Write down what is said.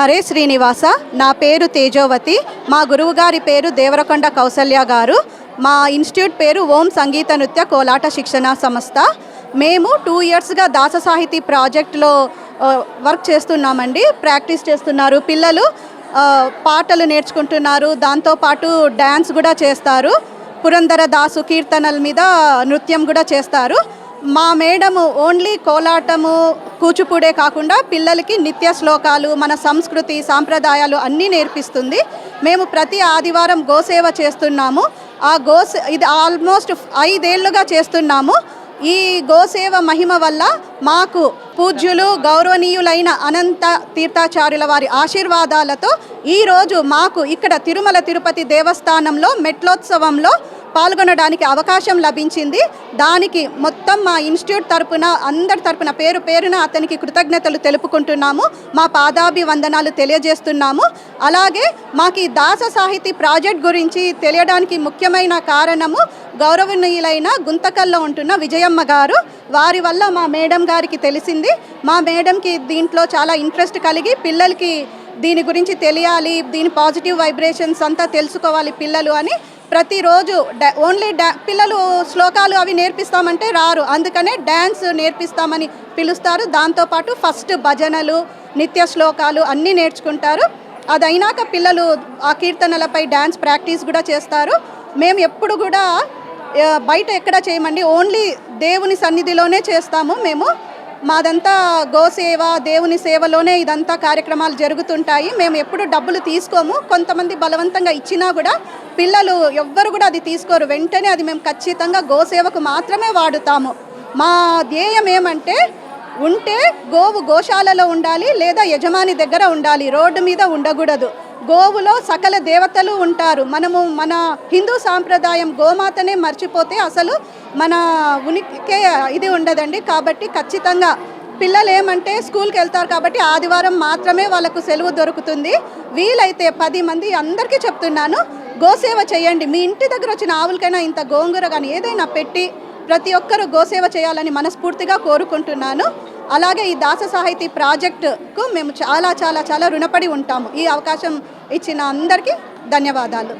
హరే శ్రీనివాస. నా పేరు తేజోవతి. మా గురువుగారి పేరు దేవరకొండ కౌసల్య గారు. మా ఇన్స్టిట్యూట్ పేరు ఓం సంగీత నృత్య కోలాట శిక్షణ సంస్థ. మేము 2 ఇయర్స్గా దాస సాహితీ ప్రాజెక్టులో వర్క్ చేస్తున్నామండి. ప్రాక్టీస్ చేస్తున్నారు పిల్లలు, పాటలు నేర్చుకుంటున్నారు, దాంతోపాటు డ్యాన్స్ కూడా చేస్తారు. పురంధర దాసు కీర్తనల మీద నృత్యం కూడా చేస్తారు. మా మేడము ఓన్లీ కోలాటము, కూచిపూడే కాకుండా పిల్లలకి నిత్య శ్లోకాలు, మన సంస్కృతి సాంప్రదాయాలు అన్నీ నేర్పిస్తుంది. మేము ప్రతి ఆదివారం గోసేవ చేస్తున్నాము. ఇది ఆల్మోస్ట్ 5 ఏళ్ళుగా చేస్తున్నాము. ఈ గోసేవ మహిమ వల్ల మాకు పూజ్యులు గౌరవనీయులైన అనంత తీర్థాచార్యుల వారి ఆశీర్వాదాలతో ఈరోజు మాకు ఇక్కడ తిరుమల తిరుపతి దేవస్థానంలో మెట్లోత్సవంలో పాల్గొనడానికి అవకాశం లభించింది. దానికి మొత్తం మా ఇన్స్టిట్యూట్ తరపున, అందరి తరపున పేరు పేరున అతనికి కృతజ్ఞతలు తెలుపుకుంటున్నాము. మా పాదాభివందనాలు తెలియజేస్తున్నాము. అలాగే మాకు ఈ దాస సాహితీ ప్రాజెక్ట్ గురించి తెలియడానికి ముఖ్యమైన కారణము గౌరవనీయులైన గుంతకల్లో ఉంటున్న విజయమ్మ గారు. వారి వల్ల మా మేడం గారికి తెలిసింది. మా మేడంకి దీంట్లో చాలా ఇంట్రెస్ట్ కలిగి పిల్లలకి దీని గురించి తెలియాలి, దీని పాజిటివ్ వైబ్రేషన్స్ అంతా తెలుసుకోవాలి పిల్లలు అని ప్రతిరోజు ఓన్లీ పిల్లలు శ్లోకాలు అవి నేర్పిస్తామంటే రారు, అందుకనే డ్యాన్స్ నేర్పిస్తామని పిలుస్తారు. దాంతోపాటు ఫస్ట్ భజనలు, నిత్య శ్లోకాలు అన్నీ నేర్చుకుంటారు. అదైనాక పిల్లలు ఆ కీర్తనలపై డ్యాన్స్ ప్రాక్టీస్ కూడా చేస్తారు. మేము ఎప్పుడు కూడా బయట ఎక్కడ చేయమండి, ఓన్లీ దేవుని సన్నిధిలోనే చేస్తాము. మాదంతా గోసేవ, దేవుని సేవలోనే ఇదంతా కార్యక్రమాలు జరుగుతుంటాయి. మేము ఎప్పుడు డబ్బులు తీసుకోము. కొంతమంది బలవంతంగా ఇచ్చినా కూడా పిల్లలు ఎవ్వరు కూడా అది తీసుకోరు. వెంటనే అది మేము ఖచ్చితంగా గోసేవకు మాత్రమే వాడుతాము. మా ధ్యేయం ఏమంటే, ఉంటే గోవు గోశాలలో ఉండాలి, లేదా యజమాని దగ్గర ఉండాలి, రోడ్డు మీద ఉండకూడదు. గోవులో సకల దేవతలు ఉంటారు. మన హిందూ సాంప్రదాయం గోమాతనే మర్చిపోతే అసలు మన ఉనికే ఇది ఉండదండి. కాబట్టి ఖచ్చితంగా పిల్లలు ఏమంటే స్కూల్కి వెళ్తారు కాబట్టి ఆదివారం మాత్రమే వాళ్ళకు సెలవు దొరుకుతుంది. వీలైతే 10 మంది అందరికీ చెప్తున్నాను, గోసేవ చేయండి. మీ ఇంటి దగ్గర వచ్చిన ఆవులకైనా ఇంత గోంగూర కానీ ఏదైనా పెట్టి ప్రతి ఒక్కరూ గోసేవ చేయాలని మనస్ఫూర్తిగా కోరుకుంటున్నాను. అలాగే ఈ దాస సాహితీ ప్రాజెక్టుకు మేము చాలా చాలా చాలా రుణపడి ఉంటాము. ఈ అవకాశం ఇచ్చిన అందరికీ ధన్యవాదాలు.